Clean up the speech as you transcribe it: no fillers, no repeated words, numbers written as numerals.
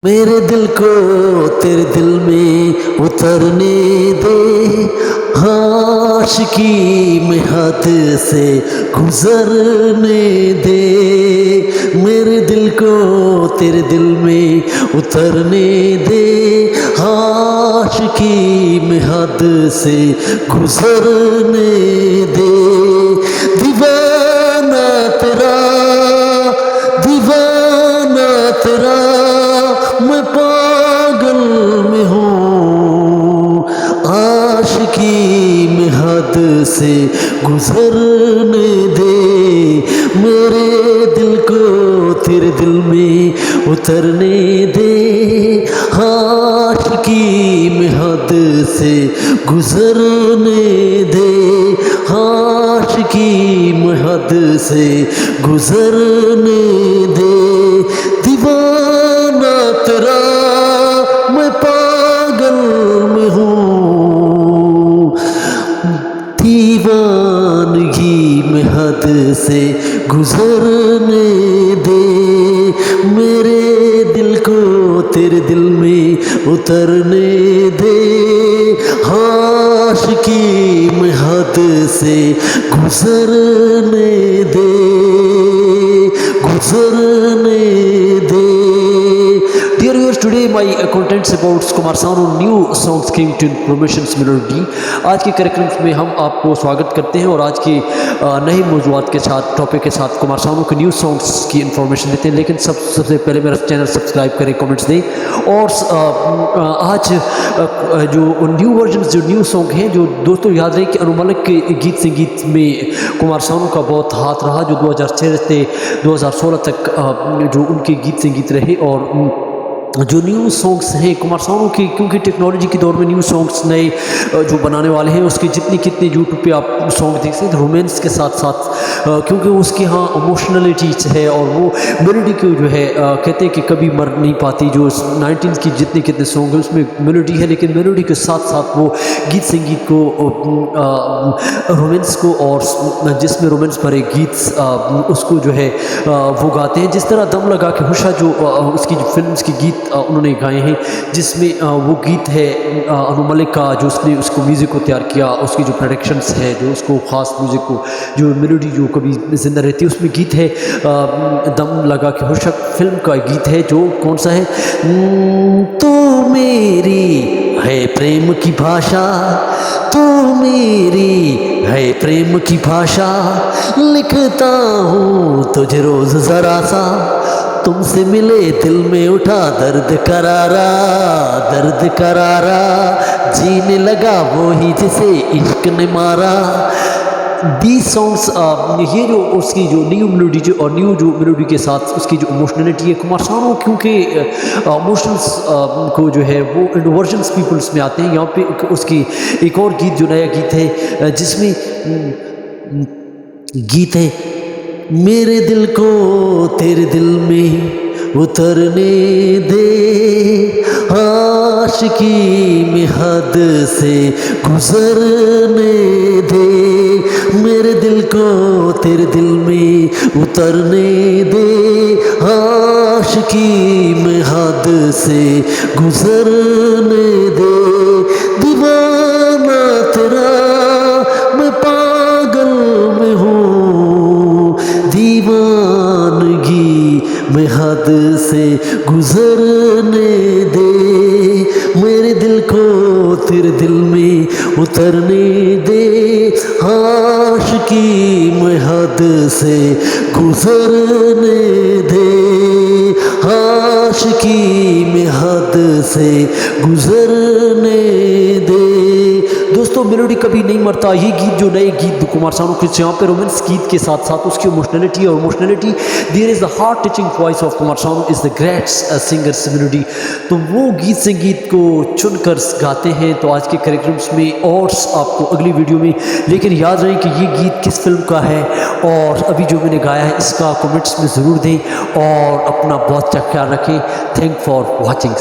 मेरे दिल को तेरे दिल में उतरने दे, आशिकी में हद से गुजरने दे। मेरे दिल को तेरे दिल में उतरने दे, आशिकी में हद से गुजरने दे। दीवाना तेरा, दीवाना तेरा, मैं पागल में हूँ, आशिकी में हद से गुजरने दे। मेरे दिल को तेरे दिल में उतरने दे, आशिकी में हद से गुजरने दे, आशिकी में हद से गुजरने दे। दीवाना तेरा, मैं पागल में हूँ, दीवानगी में हद से गुजरने दे। मेरे दिल को तेरे दिल में उतरने दे, आशिकी में हद से गुजरने दे, गुजरने दे। Dear viewers, today my contents about Kumar Sanu new songs came to promotions melody। आज के कार्यक्रम में हम आपको स्वागत करते हैं और आज की नई मौजूदात के साथ टॉपिक के साथ कुमार सानू के न्यू सॉन्ग्स की इन्फॉर्मेशन देते हैं। लेकिन सबसे पहले मेरा चैनल सब्सक्राइब करें, कमेंट्स दें। और आज जो न्यू वर्जन जो न्यू सॉन्ग हैं, जो दोस्तों याद रहे कि अनुमलक के गीत संगीत में कुमार सानू का बहुत हाथ रहा, जो 2006 से 2016 तक जो उनके गीत संगीत रहे। और जो न्यू सॉन्ग्स हैं कुमार सानू की, क्योंकि टेक्नोलॉजी के दौर में न्यू सॉन्ग्स नए जो बनाने वाले हैं, उसके जितने कितने यूट्यूब पे आप सॉन्ग देख सकते हैं रोमांस के साथ साथ, क्योंकि उसकी हाँ इमोशनलिटी है और वो मेलोडी को जो है कहते हैं कि कभी मर नहीं पाती। जो 19 की जितने कितने सॉन्ग हैं उसमें मेलोडी है, लेकिन मेलोडी के साथ साथ वो गीत संगीत को रोमांस को और जिसमें रोमांस भरे गीत उसको जो है वो गाते हैं। जिस तरह दम लगा के हुशा जो उसकी जो फिल्म के गीत उन्होंने गाए हैं, जिसमें वो गीत है अनु मलिक का, जो उसने उसको म्यूज़िक को तैयार किया, उसकी जो प्रोडक्शंस है, जो उसको ख़ास म्यूज़िक को जो मेलोडी जो कभी ज़िंदा रहती है, उसमें गीत है दम लगा के हुशक फिल्म का गीत है, जो कौन सा है, तो मेरी है प्रेम की भाषा, तो मेरी है प्रेम की भाषा, लिखता हूँ तुझे रोज़ ज़रा सा, तुमसे मिले दिल में उठा दर्द करारा, दर्द करारा, जीने लगा वो ही जिसे इश्क ने मारा। दी सॉन्ग्स ये जो उसकी जो न्यू मेलोडी जो और न्यू जो मेलोडी के साथ उसकी जो इमोशनलिटी है कुमार सानू, क्योंकि इमोशंस को जो है वो वर्जन्स पीपल्स में आते हैं। यहाँ पे उसकी एक और गीत जो नया गीत है, जिसमें गीत है मेरे दिल को तेरे दिल में उतरने दे, आशिकी में हद से गुजरने दे। मेरे दिल को तेरे दिल में उतरने दे, आशिकी में हद से गुजरने दे। दीवाना तेरा, मैं पागल में हूँ, दीवानगी में हद से गुजरने दे। मेरे दिल को तेरे दिल में उतरने दे, आशिकी में हद से गुजरने दे, आशिकी में हद से गुजरने दे। दोस्तों मेलोडी कभी नहीं मरता। ये गीत जो नए गीत कुमार सानू के यहाँ पे रोमांस गीत के साथ साथ उसकी इमोशनलिटी और emotionality, there is the heart touching voice of Kumar Sanu is the great singer melody. तो वो गीत संगीत को चुनकर गाते हैं। तो आज के कार्यक्रम्स में और आपको अगली वीडियो में, लेकिन याद रहे कि ये गीत किस फिल्म का है और अभी जो मैंने गाया है इसका कमेंट्स में ज़रूर दें और अपना बहुत ख्याल रखें। Thank for watching.